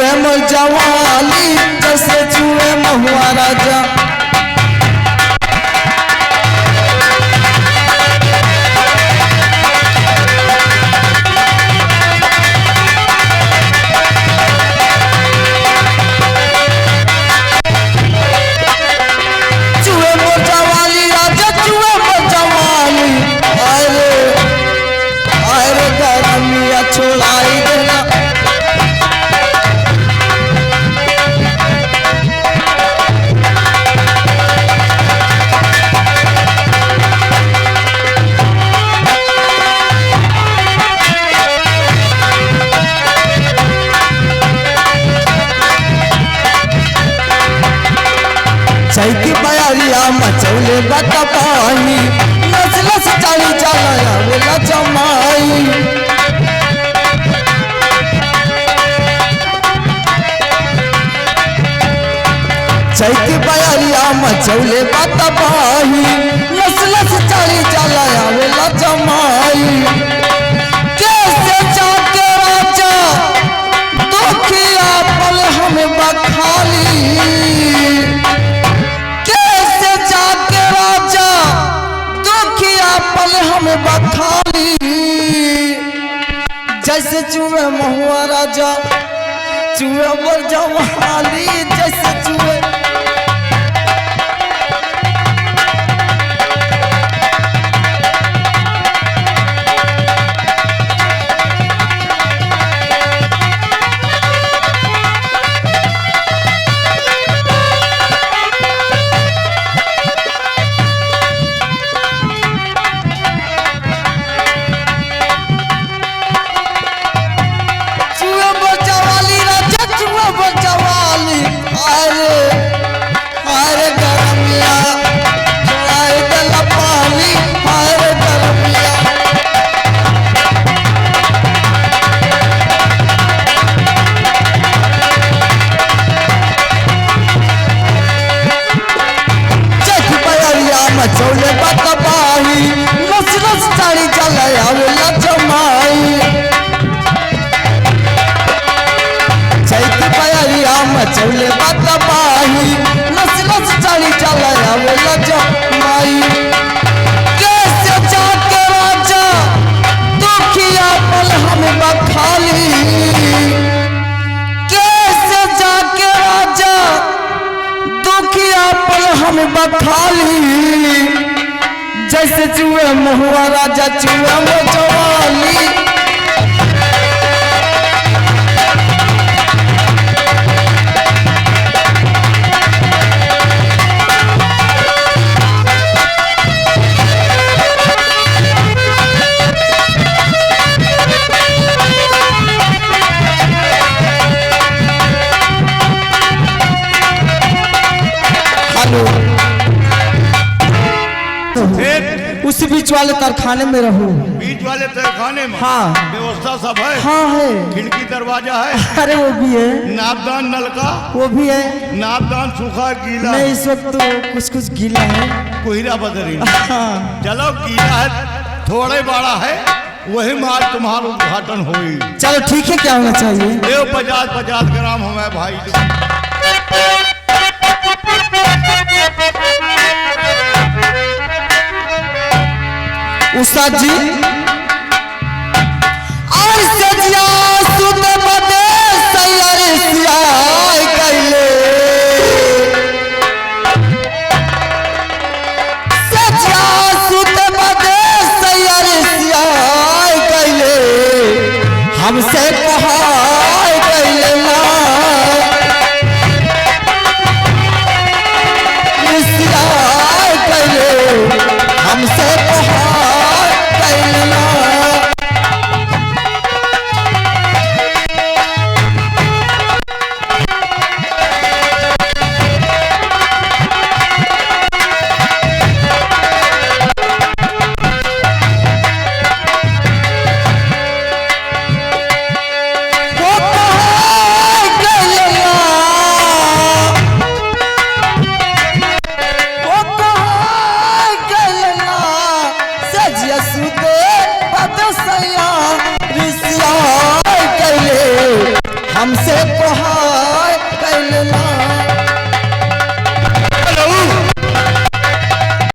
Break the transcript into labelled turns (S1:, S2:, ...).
S1: चुए मोर जवानी जैसे चुए महुआ राजा। चुए मोर जवानी राजा चुए मोर जवानी। आए रे गरमिया छोड़ाई देना। चैकी बयारिया मचौले बता पानी नचलस चाली चला वेला जमाई। चैकी बयारिया मचौले बता पानी नचलस चाली चला वेला जमाई। कैसे जाके राजा दुखिया पल हमें बखाली। हमें बखाली जैसे चुए महुआ राजा चुए मोर जवानी जैसे चुए। चौले बतबाही नस नस चाली चला वेला जमाई। चैत बयारिया मचौले बतबाही नस नस चाली चला वेला जमाई। कैसे जाके राजा दुखिया पल हमें बखाली। कैसे जाके राजा दुखिया पल हमें बखाली जैसे चुए महुआ राजा चुए मोर जवानी। उस बीच वाले कारखाने में रहूं।
S2: बीच वाले कारखाने में?
S1: हाँ।
S2: व्यवस्था सब है?
S1: हाँ है।
S2: खिड़की दरवाजा है?
S1: अरे वो भी है।
S2: नापदान नलका?
S1: वो भी है।
S2: नापदान सूखा गीला?
S1: नहीं इस वक्त तो कुछ कुछ गीला है।
S2: कोहरा बदरी?
S1: हाँ।
S2: चलो गीला है थोड़े बड़ा है वही माल तुम्हारा उद्घाटन होई।
S1: चलो ठीक है क्या होना चाहिए?
S2: 50-50 ग्राम हमें भाई।
S1: उस्ताद जी और सजिया सुत बदे सैर सियाय कैले। सजिया सुत बदे सैर सियाय कैले हमसे कहाय कैले ना। सियाय कैले हमसे हमसे